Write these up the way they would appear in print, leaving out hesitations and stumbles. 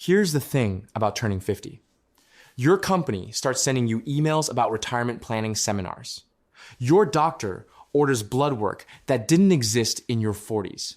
Here's the thing about turning 50. Your company starts sending you emails about retirement planning seminars. Your doctor orders blood work that didn't exist in your 40s.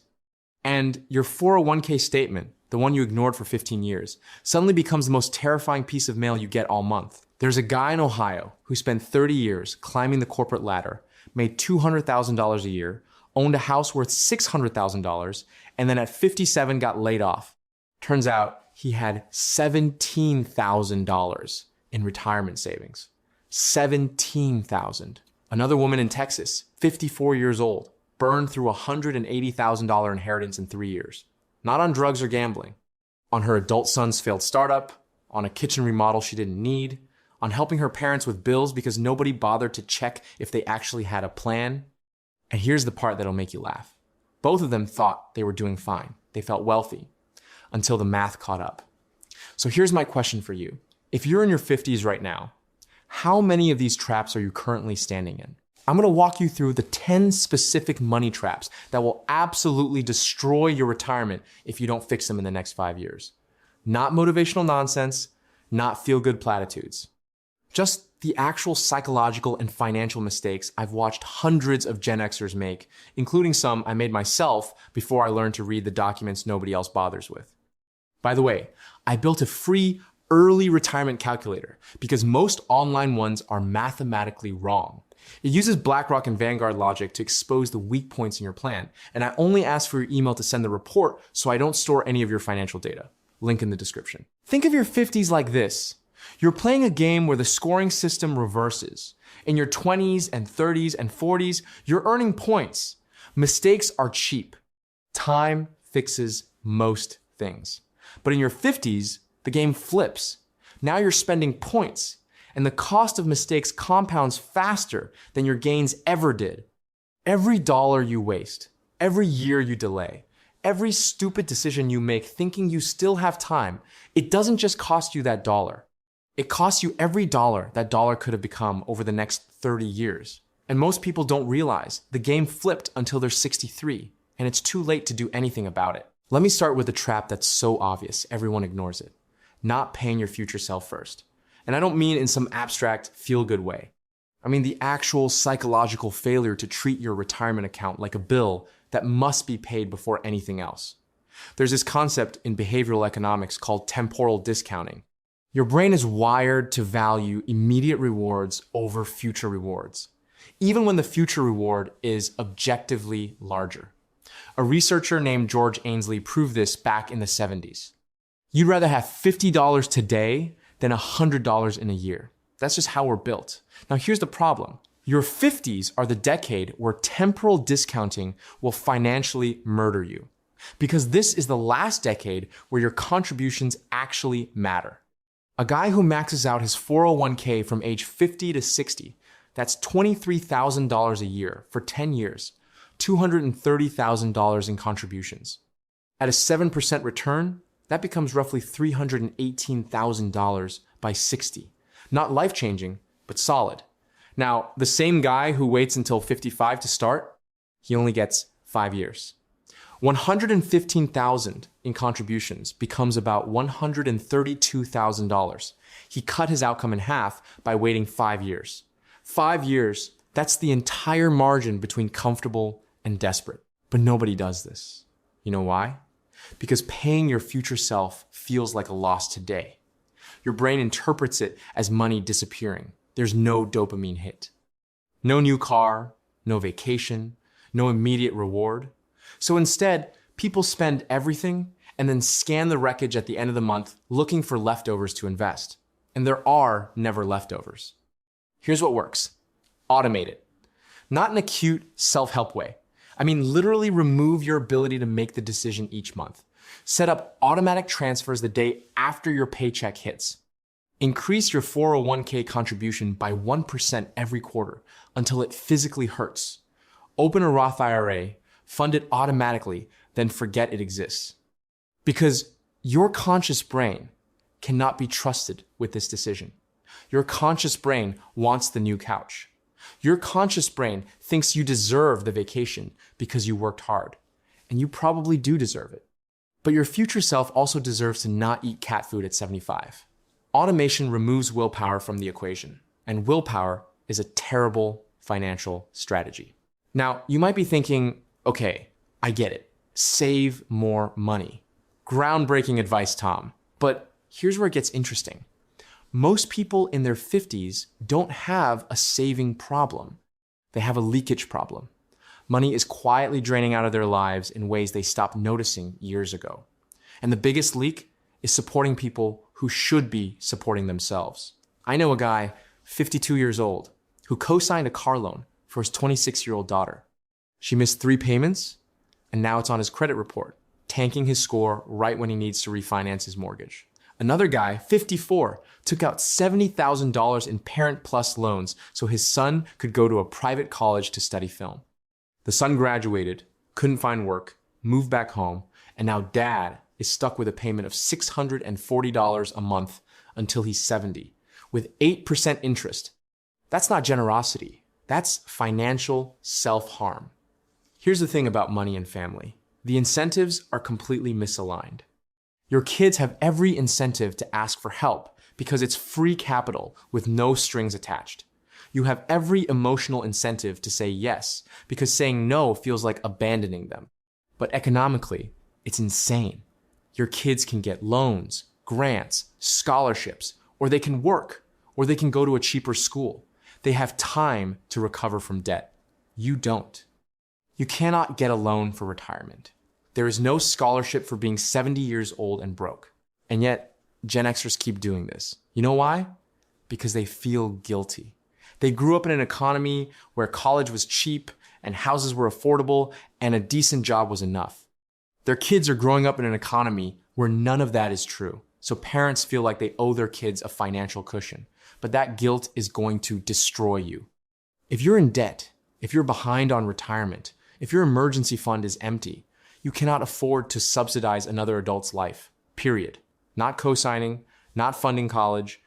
And your 401k statement, the one you ignored for 15 years, suddenly becomes the most terrifying piece of mail you get all month. There's a guy in Ohio who spent 30 years climbing the corporate ladder, made $200,000 a year, owned a house worth $600,000, and then at 57 got laid off. Turns out he had $17,000 in retirement savings. $17,000. Another woman in Texas, 54 years old, burned through a $180,000 inheritance in 3 years. Not on drugs or gambling. On her adult son's failed startup, on a kitchen remodel she didn't need, on helping her parents with bills because nobody bothered to check if they actually had a plan. And here's the part that'll make you laugh. Both of them thought they were doing fine. They felt wealthy until the math caught up. So here's my question for you. If you're in your 50s right now, how many of these traps are you currently standing in? I'm gonna walk you through the 10 specific money traps that will absolutely destroy your retirement if you don't fix them in the next 5 years. Not motivational nonsense, not feel-good platitudes. Just the actual psychological and financial mistakes I've watched hundreds of Gen Xers make, including some I made myself before I learned to read the documents nobody else bothers with. By the way, I built a free early retirement calculator because most online ones are mathematically wrong. It uses BlackRock and Vanguard logic to expose the weak points in your plan, and I only ask for your email to send the report so I don't store any of your financial data. Link in the description. Think of your 50s like this. You're playing a game where the scoring system reverses. In your 20s and 30s and 40s, you're earning points. Mistakes are cheap. Time fixes most things. But in your 50s, the game flips. Now you're spending points, and the cost of mistakes compounds faster than your gains ever did. Every dollar you waste, every year you delay, every stupid decision you make thinking you still have time, it doesn't just cost you that dollar. It costs you every dollar that dollar could have become over the next 30 years. And most people don't realize the game flipped until they're 63, and it's too late to do anything about it. Let me start with a trap that's so obvious, everyone ignores it. Not paying your future self first. And I don't mean in some abstract, feel-good way. I mean the actual psychological failure to treat your retirement account like a bill that must be paid before anything else. There's this concept in behavioral economics called temporal discounting. Your brain is wired to value immediate rewards over future rewards, even when the future reward is objectively larger. A researcher named George Ainsley proved this back in the 70s. You'd rather have $50 today than $100 in a year. That's just how we're built. Now here's the problem. Your 50s are the decade where temporal discounting will financially murder you. Because this is the last decade where your contributions actually matter. A guy who maxes out his 401k from age 50 to 60, that's $23,000 a year for 10 years, $230,000 in contributions. At a 7% return, that becomes roughly $318,000 by 60. Not life-changing, but solid. Now, the same guy who waits until 55 to start, he only gets 5 years. $115,000 in contributions becomes about $132,000. He cut his outcome in half by waiting 5 years. 5 years, that's the entire margin between comfortable and desperate. But nobody does this. You know why? Because paying your future self feels like a loss today. Your brain interprets it as money disappearing. There's no dopamine hit. No new car, no vacation, no immediate reward. So instead, people spend everything and then scan the wreckage at the end of the month looking for leftovers to invest. And there are never leftovers. Here's what works. Automate it. Not in a cute self-help way. I mean, literally remove your ability to make the decision each month. Set up automatic transfers the day after your paycheck hits. Increase your 401k contribution by 1% every quarter until it physically hurts. Open a Roth IRA, fund it automatically, then forget it exists. Because your conscious brain cannot be trusted with this decision. Your conscious brain wants the new couch. Your conscious brain thinks you deserve the vacation because you worked hard. And you probably do deserve it. But your future self also deserves to not eat cat food at 75. Automation removes willpower from the equation, and willpower is a terrible financial strategy. Now, you might be thinking, okay, I get it. Save more money. Groundbreaking advice, Tom. But here's where it gets interesting. Most people in their 50s don't have a saving problem. They have a leakage problem. Money is quietly draining out of their lives in ways they stopped noticing years ago. And the biggest leak is supporting people who should be supporting themselves. I know a guy, 52 years old, who co-signed a car loan for his 26-year-old daughter. She missed 3 payments, and now it's on his credit report, tanking his score right when he needs to refinance his mortgage. Another guy, 54, took out $70,000 in Parent Plus loans so his son could go to a private college to study film. The son graduated, couldn't find work, moved back home, and now dad is stuck with a payment of $640 a month until he's 70, with 8% interest. That's not generosity. That's financial self-harm. Here's the thing about money and family. The incentives are completely misaligned. Your kids have every incentive to ask for help because it's free capital with no strings attached. You have every emotional incentive to say yes because saying no feels like abandoning them. But economically, it's insane. Your kids can get loans, grants, scholarships, or they can work, or they can go to a cheaper school. They have time to recover from debt. You don't. You cannot get a loan for retirement. There is no scholarship for being 70 years old and broke. And yet, Gen Xers keep doing this. You know why? Because they feel guilty. They grew up in an economy where college was cheap and houses were affordable and a decent job was enough. Their kids are growing up in an economy where none of that is true. So parents feel like they owe their kids a financial cushion. But that guilt is going to destroy you. If you're in debt, if you're behind on retirement, if your emergency fund is empty, you cannot afford to subsidize another adult's life, period. Not co-signing, not funding college,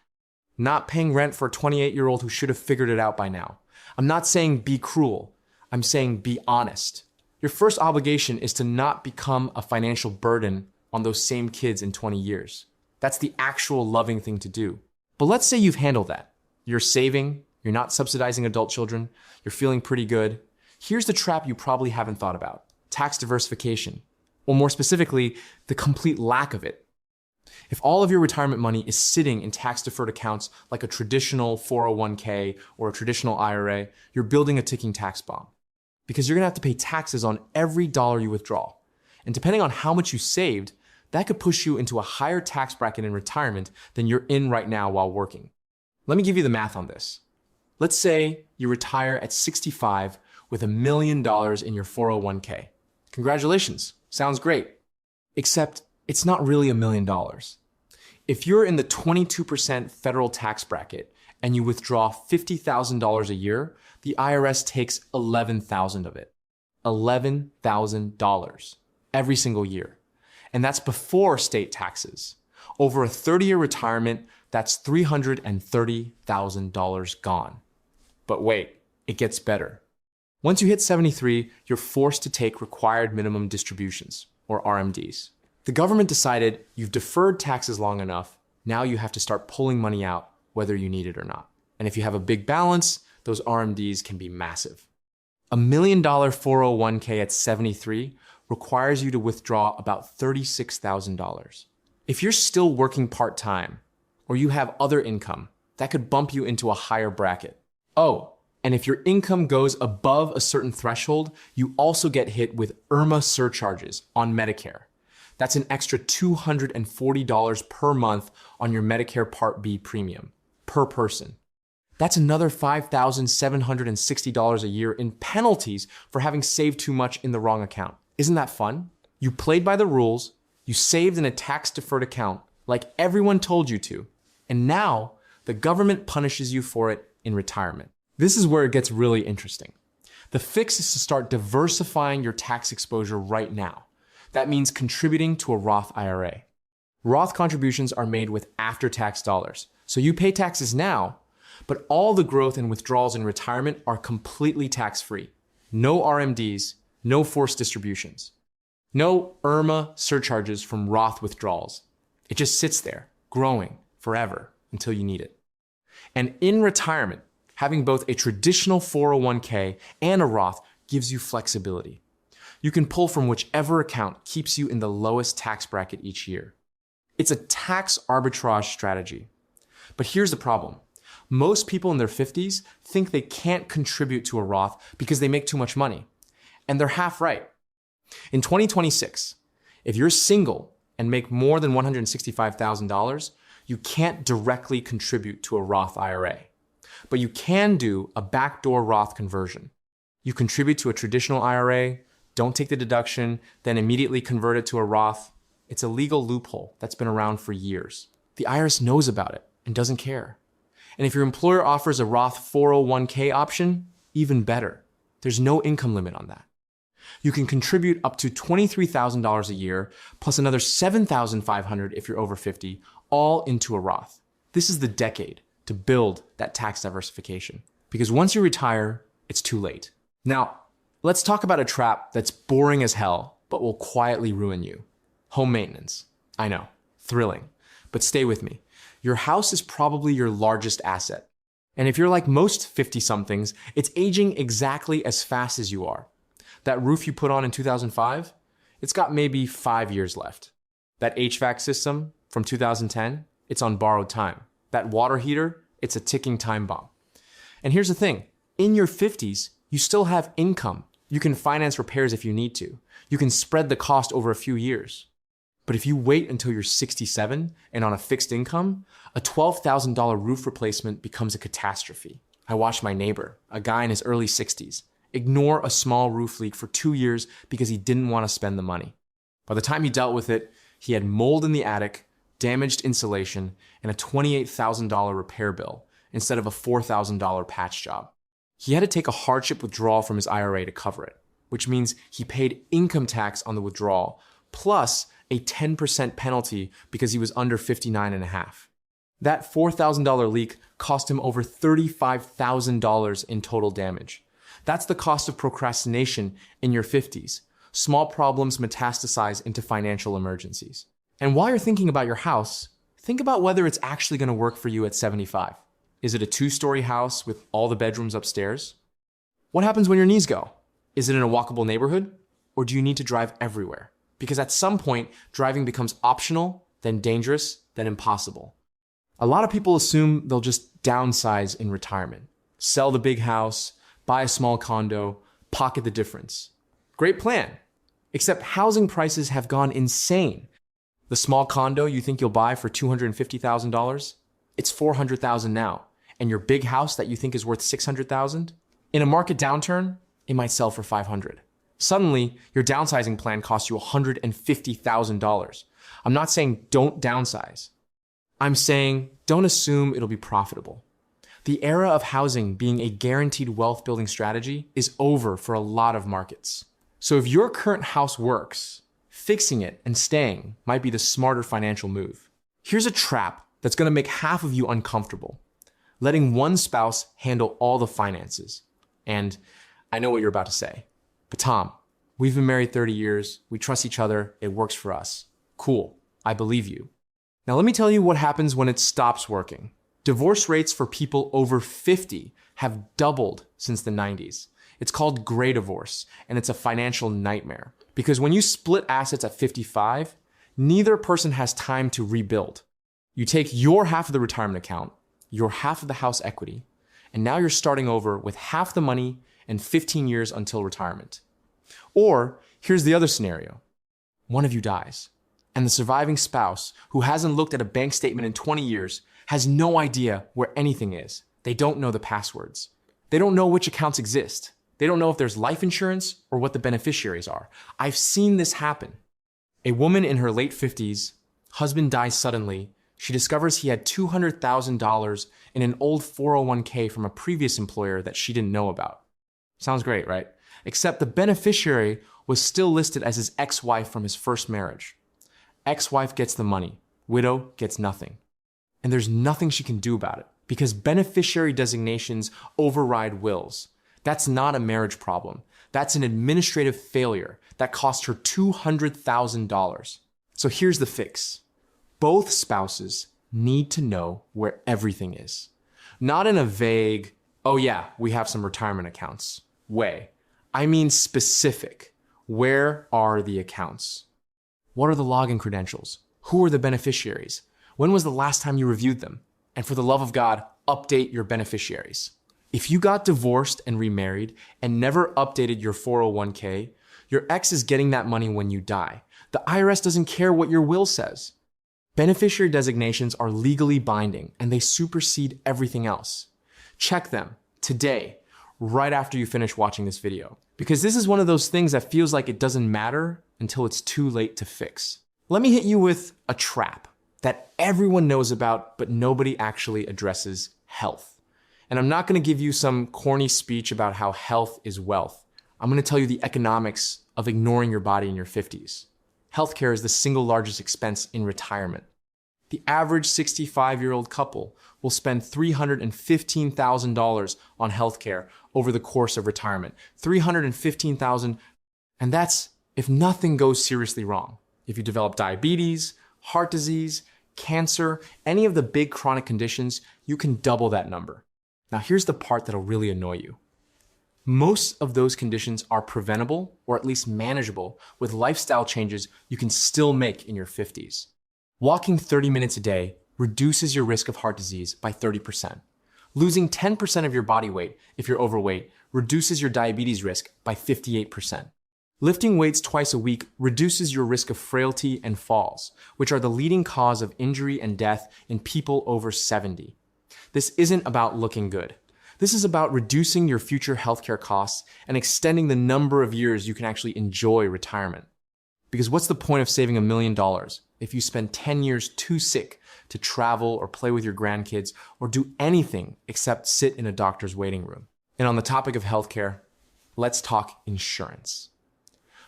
not paying rent for a 28-year-old who should have figured it out by now. I'm not saying be cruel. I'm saying be honest. Your first obligation is to not become a financial burden on those same kids in 20 years. That's the actual loving thing to do. But let's say you've handled that. You're saving, you're not subsidizing adult children, you're feeling pretty good. Here's the trap you probably haven't thought about: tax diversification, or more specifically, the complete lack of it. If all of your retirement money is sitting in tax-deferred accounts like a traditional 401k or a traditional IRA, you're building a ticking tax bomb. Because you're gonna have to pay taxes on every dollar you withdraw. And depending on how much you saved, that could push you into a higher tax bracket in retirement than you're in right now while working. Let me give you the math on this. Let's say you retire at 65 with $1 million in your 401k. Congratulations, sounds great. Except it's not really $1 million. If you're in the 22% federal tax bracket and you withdraw $50,000 a year, the IRS takes $11,000 of it. $11,000 every single year. And that's before state taxes. Over a 30-year retirement, that's $330,000 gone. But wait, it gets better. Once you hit 73, you're forced to take required minimum distributions, or RMDs. The government decided you've deferred taxes long enough, now you have to start pulling money out, whether you need it or not. And if you have a big balance, those RMDs can be massive. $1 million 401k at 73 requires you to withdraw about $36,000. If you're still working part-time, or you have other income, that could bump you into a higher bracket. Oh, and if your income goes above a certain threshold, you also get hit with IRMA surcharges on Medicare. That's an extra $240 per month on your Medicare Part B premium, per person. That's another $5,760 a year in penalties for having saved too much in the wrong account. Isn't that fun? You played by the rules, you saved in a tax-deferred account like everyone told you to, and now the government punishes you for it in retirement. This is where it gets really interesting. The fix is to start diversifying your tax exposure right now. That means contributing to a Roth IRA. Roth contributions are made with after-tax dollars, so you pay taxes now, but all the growth and withdrawals in retirement are completely tax-free. No RMDs, no forced distributions. No IRMA surcharges from Roth withdrawals. It just sits there, growing forever until you need it. And in retirement, having both a traditional 401k and a Roth gives you flexibility. You can pull from whichever account keeps you in the lowest tax bracket each year. It's a tax arbitrage strategy. But here's the problem. Most people in their 50s think they can't contribute to a Roth because they make too much money. And they're half right. In 2026, if you're single and make more than $165,000, you can't directly contribute to a Roth IRA. But you can do a backdoor Roth conversion. You contribute to a traditional IRA, don't take the deduction, then immediately convert it to a Roth. It's a legal loophole that's been around for years. The IRS knows about it and doesn't care. And if your employer offers a Roth 401k option, even better. There's no income limit on that. You can contribute up to $23,000 a year, plus another $7,500 if you're over 50, all into a Roth. This is the decade to build that tax diversification. Because once you retire, it's too late. Now, let's talk about a trap that's boring as hell, but will quietly ruin you. Home maintenance. I know, thrilling. But stay with me. Your house is probably your largest asset. And if you're like most 50-somethings, it's aging exactly as fast as you are. That roof you put on in 2005, it's got maybe 5 years left. That HVAC system from 2010, it's on borrowed time. That water heater, it's a ticking time bomb. And here's the thing, in your 50s, you still have income. You can finance repairs if you need to. You can spread the cost over a few years. But if you wait until you're 67 and on a fixed income, a $12,000 roof replacement becomes a catastrophe. I watched my neighbor, a guy in his early 60s, ignore a small roof leak for 2 years because he didn't want to spend the money. By the time he dealt with it, he had mold in the attic, damaged insulation, and a $28,000 repair bill instead of a $4,000 patch job. He had to take a hardship withdrawal from his IRA to cover it, which means he paid income tax on the withdrawal, plus a 10% penalty because he was under 59 and a half. That $4,000 leak cost him over $35,000 in total damage. That's the cost of procrastination in your 50s. Small problems metastasize into financial emergencies. And while you're thinking about your house, think about whether it's actually going to work for you at 75. Is it a 2-story house with all the bedrooms upstairs? What happens when your knees go? Is it in a walkable neighborhood? Or do you need to drive everywhere? Because at some point, driving becomes optional, then dangerous, then impossible. A lot of people assume they'll just downsize in retirement. Sell the big house, buy a small condo, pocket the difference. Great plan. Except housing prices have gone insane. The small condo you think you'll buy for $250,000, it's $400,000 now. And your big house that you think is worth $600,000, in a market downturn, it might sell for $500,000. Suddenly, your downsizing plan costs you $150,000. I'm not saying don't downsize. I'm saying don't assume it'll be profitable. The era of housing being a guaranteed wealth building strategy is over for a lot of markets. So if your current house works, fixing it and staying might be the smarter financial move. Here's a trap that's going to make half of you uncomfortable. Letting one spouse handle all the finances. And I know what you're about to say. But Tom, we've been married 30 years. We trust each other. It works for us. Cool. I believe you. Now let me tell you what happens when it stops working. Divorce rates for people over 50 have doubled since the 90s. It's called gray divorce, and it's a financial nightmare. Because when you split assets at 55, neither person has time to rebuild. You take your half of the retirement account, your half of the house equity, and now you're starting over with half the money and 15 years until retirement. Or here's the other scenario. One of you dies, and the surviving spouse, who hasn't looked at a bank statement in 20 years, has no idea where anything is. They don't know the passwords. They don't know which accounts exist. They don't know if there's life insurance or what the beneficiaries are. I've seen this happen. A woman in her late 50s, husband dies suddenly. She discovers he had $200,000 in an old 401k from a previous employer that she didn't know about. Sounds great, right? Except the beneficiary was still listed as his ex-wife from his first marriage. Ex-wife gets the money. Widow gets nothing. And there's nothing she can do about it because beneficiary designations override wills. That's not a marriage problem. That's an administrative failure that cost her $200,000. So here's the fix. Both spouses need to know where everything is. Not in a vague, oh yeah, we have some retirement accounts way. I mean specific. Where are the accounts? What are the login credentials? Who are the beneficiaries? When was the last time you reviewed them? And for the love of God, update your beneficiaries. If you got divorced and remarried and never updated your 401k, your ex is getting that money when you die. The IRS doesn't care what your will says. Beneficiary designations are legally binding and they supersede everything else. Check them today, right after you finish watching this video, because this is one of those things that feels like it doesn't matter until it's too late to fix. Let me hit you with a trap that everyone knows about, but nobody actually addresses: health. And I'm not going to give you some corny speech about how health is wealth. I'm going to tell you the economics of ignoring your body in your 50s. Healthcare is the single largest expense in retirement. The average 65-year-old couple will spend $315,000 on healthcare over the course of retirement. $315,000, and that's if nothing goes seriously wrong. If you develop diabetes, heart disease, cancer, any of the big chronic conditions, you can double that number. Now here's the part that'll really annoy you. Most of those conditions are preventable or at least manageable with lifestyle changes you can still make in your 50s. Walking 30 minutes a day reduces your risk of heart disease by 30%. Losing 10% of your body weight if you're overweight reduces your diabetes risk by 58%. Lifting weights twice a week reduces your risk of frailty and falls, which are the leading cause of injury and death in people over 70. This isn't about looking good. This is about reducing your future healthcare costs and extending the number of years you can actually enjoy retirement. Because what's the point of saving $1 million if you spend 10 years too sick to travel or play with your grandkids or do anything except sit in a doctor's waiting room? And on the topic of healthcare, let's talk insurance.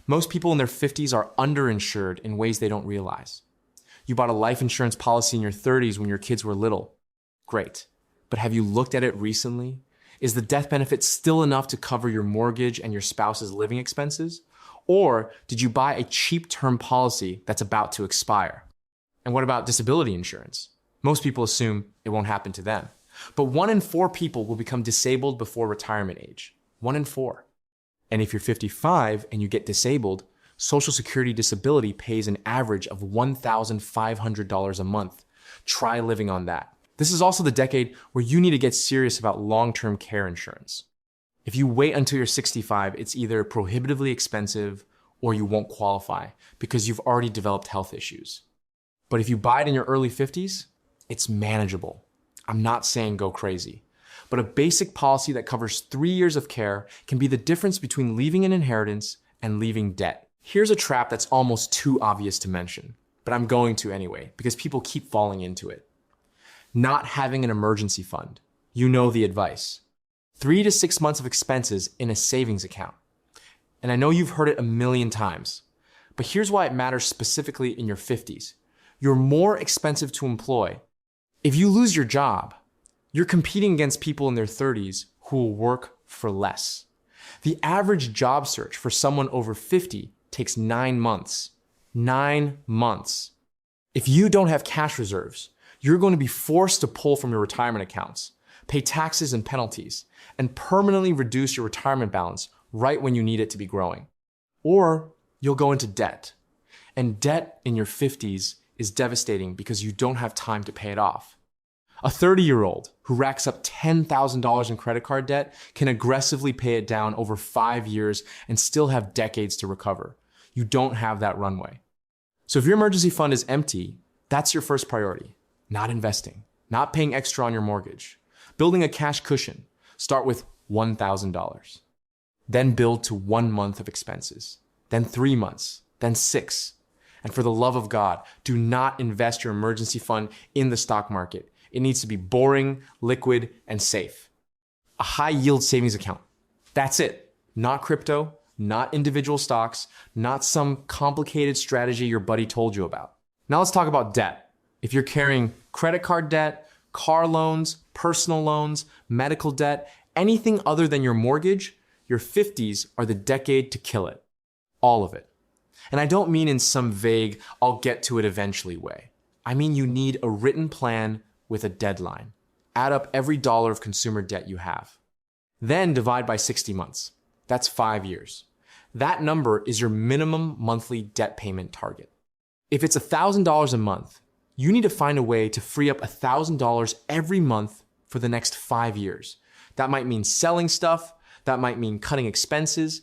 Most people in their 50s are underinsured in ways they don't realize. You bought a life insurance policy in your 30s when your kids were little. Great. But have you looked at it recently? Is the death benefit still enough to cover your mortgage and your spouse's living expenses? Or did you buy a cheap term policy that's about to expire? And what about disability insurance? Most people assume it won't happen to them. But 1 in 4 people will become disabled before retirement age. 1 in 4. And if you're 55 and you get disabled, Social Security disability pays an average of $1,500 a month. Try living on that. This is also the decade where you need to get serious about long-term care insurance. If you wait until you're 65, it's either prohibitively expensive or you won't qualify because you've already developed health issues. But if you buy it in your early 50s, it's manageable. I'm not saying go crazy, but a basic policy that covers 3 years of care can be the difference between leaving an inheritance and leaving debt. Here's a trap that's almost too obvious to mention, but I'm going to anyway because people keep falling into it. Not having an emergency fund. You know the advice. 3 to 6 months of expenses in a savings account. And I know you've heard it a million times, but here's why it matters specifically in your 50s. You're more expensive to employ. If you lose your job, you're competing against people in their 30s who will work for less. The average job search for someone over 50 takes 9 months. 9 months. If you don't have cash reserves, you're going to be forced to pull from your retirement accounts, pay taxes and penalties, and permanently reduce your retirement balance right when you need it to be growing. Or you'll go into debt. And debt in your 50s is devastating because you don't have time to pay it off. A 30-year-old who racks up $10,000 in credit card debt can aggressively pay it down over 5 years and still have decades to recover. You don't have that runway. So if your emergency fund is empty, that's your first priority. Not investing, not paying extra on your mortgage. Building a cash cushion. Start with $1,000. Then build to 1 month of expenses. Then 3 months. Then 6. And for the love of God, do not invest your emergency fund in the stock market. It needs to be boring, liquid, and safe. A high yield savings account. That's it. Not crypto, not individual stocks, not some complicated strategy your buddy told you about. Now let's talk about debt. If you're carrying credit card debt, car loans, personal loans, medical debt, Anything other than your mortgage, your 50s are the decade to kill it. All of it. And I don't mean in some vague, I'll get to it eventually way. I mean you need a written plan with a deadline. Add up every dollar of consumer debt you have. Then divide by 60 months. That's 5 years. That number is your minimum monthly debt payment target. If it's $1,000 a month, you need to find a way to free up $1,000 every month for the next 5 years. That might mean selling stuff. That might mean cutting expenses.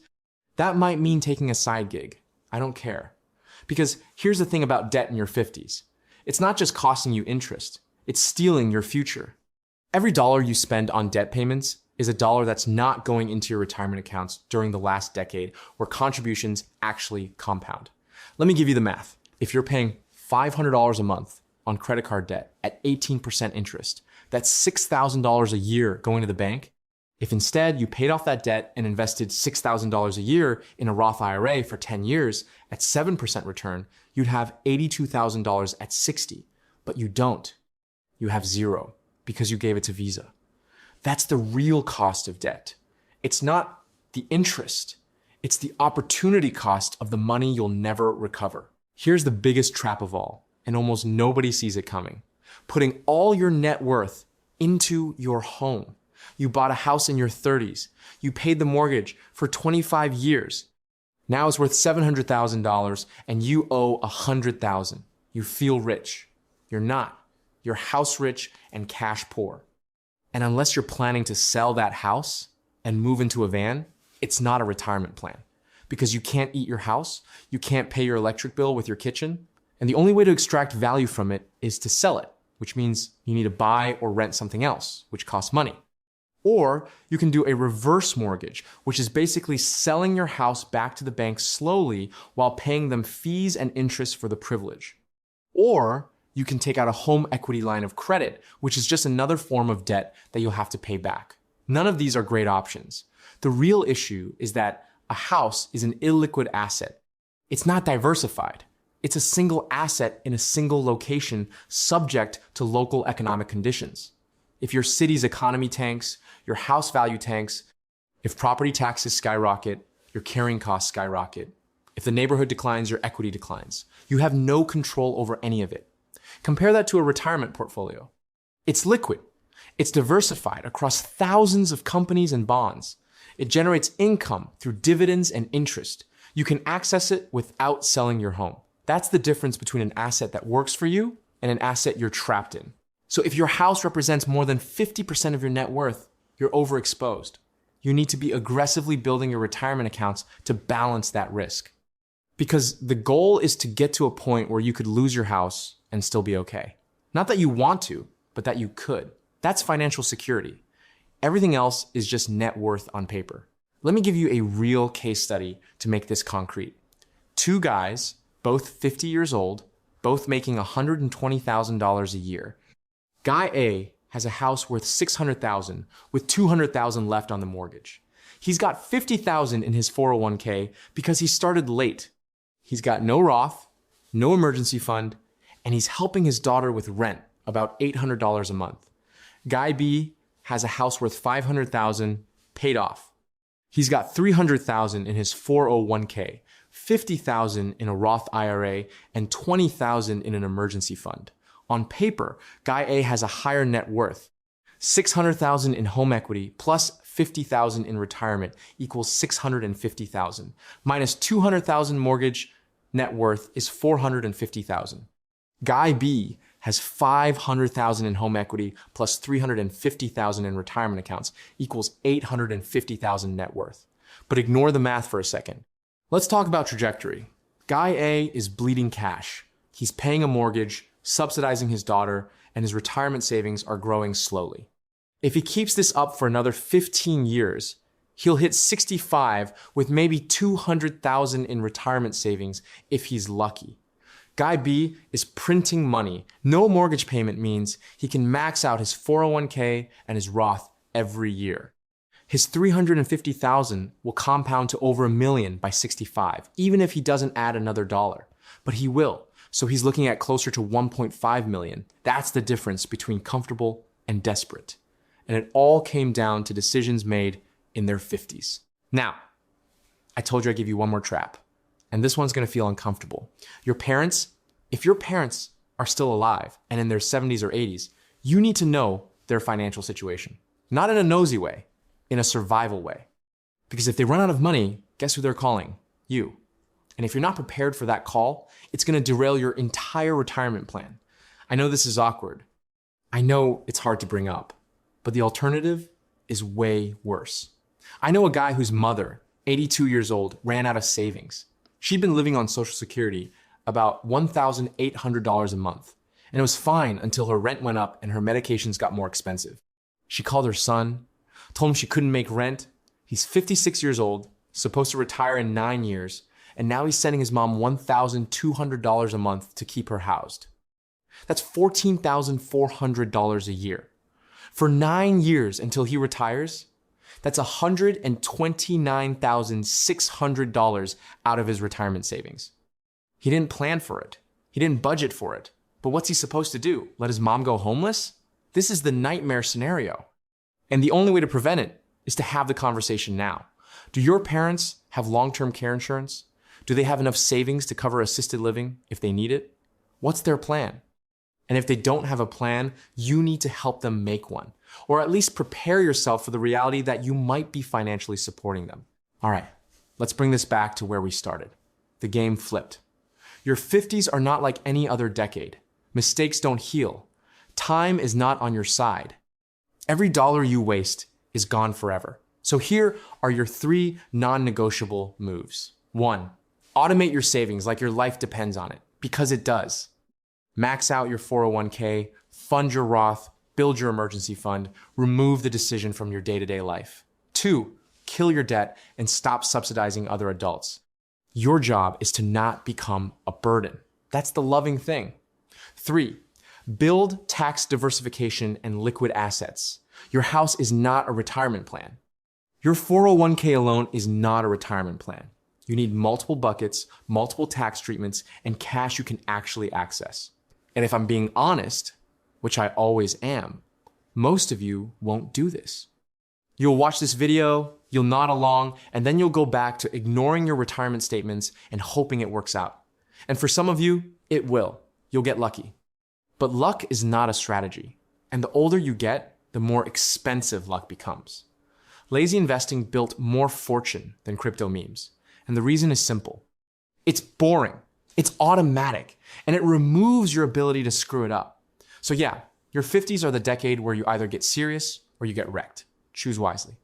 That might mean taking a side gig. I don't care. Because here's the thing about debt in your 50s. It's not just costing you interest. It's stealing your future. Every dollar you spend on debt payments is a dollar that's not going into your retirement accounts during the last decade where contributions actually compound. Let me give you the math. If you're paying $500 a month on credit card debt at 18% interest, that's $6,000 a year going to the bank. If instead you paid off that debt and invested $6,000 a year in a Roth IRA for 10 years at 7% return, you'd have $82,000 at 60, but you don't. You have zero because you gave it to Visa. That's the real cost of debt. It's not the interest. It's the opportunity cost of the money you'll never recover. Here's the biggest trap of all, and almost nobody sees it coming. Putting all your net worth into your home. You bought a house in your 30s. You paid the mortgage for 25 years. Now it's worth $700,000 and you owe $100,000. You feel rich. You're not. You're house rich and cash poor. And unless you're planning to sell that house and move into a van, it's not a retirement plan. Because you can't eat your house, you can't pay your electric bill with your kitchen, and the only way to extract value from it is to sell it, which means you need to buy or rent something else, which costs money. Or you can do a reverse mortgage, which is basically selling your house back to the bank slowly while paying them fees and interest for the privilege. Or you can take out a home equity line of credit, which is just another form of debt that you'll have to pay back. None of these are great options. The real issue is that a house is an illiquid asset. It's not diversified. It's a single asset in a single location subject to local economic conditions. If your city's economy tanks, your house value tanks, if property taxes skyrocket, your carrying costs skyrocket. If the neighborhood declines, your equity declines. You have no control over any of it. Compare that to a retirement portfolio. It's liquid. It's diversified across thousands of companies and bonds. It generates income through dividends and interest. You can access it without selling your home. That's the difference between an asset that works for you and an asset you're trapped in. So if your house represents more than 50% of your net worth, you're overexposed. You need to be aggressively building your retirement accounts to balance that risk. Because the goal is to get to a point where you could lose your house and still be okay. Not that you want to, but that you could. That's financial security. Everything else is just net worth on paper. Let me give you a real case study to make this concrete. Two guys, both 50 years old, both making $120,000 a year. Guy A has a house worth $600,000 with $200,000 left on the mortgage. He's got $50,000 in his 401k because he started late. He's got no Roth, no emergency fund, and he's helping his daughter with rent, about $800 a month. Guy B has a house worth $500,000 paid off. He's got $300,000 in his 401k, $50,000 in a Roth IRA, and $20,000 in an emergency fund. On paper, Guy A has a higher net worth. $600,000 in home equity plus $50,000 in retirement equals $650,000. Minus $200,000 mortgage net worth is $450,000. Guy B has $500,000 in home equity plus $350,000 in retirement accounts equals $850,000 net worth. But ignore the math for a second. Let's talk about trajectory. Guy A is bleeding cash. He's paying a mortgage, subsidizing his daughter, and his retirement savings are growing slowly. If he keeps this up for another 15 years, he'll hit 65 with maybe $200,000 in retirement savings if he's lucky. Guy B is printing money. No mortgage payment means he can max out his 401k and his Roth every year. His $350,000 will compound to over $1 million by 65, even if he doesn't add another dollar. But he will, so he's looking at closer to $1.5 million. That's the difference between comfortable and desperate. And it all came down to decisions made in their 50s. Now, I told you I'd give you one more trap. And this one's gonna feel uncomfortable. If your parents are still alive and in their 70s or 80s, you need to know their financial situation. Not in a nosy way, in a survival way. Because if they run out of money, guess who they're calling? You. And if you're not prepared for that call, it's gonna derail your entire retirement plan. I know this is awkward. I know it's hard to bring up, but the alternative is way worse. I know a guy whose mother, 82 years old, ran out of savings. She'd been living on Social Security about $1,800 a month. And it was fine until her rent went up and her medications got more expensive. She called her son, told him she couldn't make rent. He's 56 years old, supposed to retire in 9 years, and now he's sending his mom $1,200 a month to keep her housed. That's $14,400 a year. For 9 years until he retires, that's $129,600 out of his retirement savings. He didn't plan for it. He didn't budget for it. But what's he supposed to do? Let his mom go homeless? This is the nightmare scenario. And the only way to prevent it is to have the conversation now. Do your parents have long-term care insurance? Do they have enough savings to cover assisted living if they need it? What's their plan? And if they don't have a plan, you need to help them make one, or at least prepare yourself for the reality that you might be financially supporting them. All right, let's bring this back to where we started. The game flipped. Your 50s are not like any other decade. Mistakes don't heal. Time is not on your side. Every dollar you waste is gone forever. So here are your 3 non-negotiable moves. 1, automate your savings like your life depends on it, because it does. Max out your 401k, fund your Roth, build your emergency fund, remove the decision from your day-to-day life. 2, kill your debt and stop subsidizing other adults. Your job is to not become a burden. That's the loving thing. 3, build tax diversification and liquid assets. Your house is not a retirement plan. Your 401k alone is not a retirement plan. You need multiple buckets, multiple tax treatments, and cash you can actually access. And if I'm being honest, which I always am, most of you won't do this. You'll watch this video, you'll nod along, and then you'll go back to ignoring your retirement statements and hoping it works out. And for some of you, it will. You'll get lucky. But luck is not a strategy. And the older you get, the more expensive luck becomes. Lazy investing built more fortune than crypto memes. And the reason is simple. It's boring. It's automatic. And it removes your ability to screw it up. So yeah, your 50s are the decade where you either get serious or you get wrecked. Choose wisely.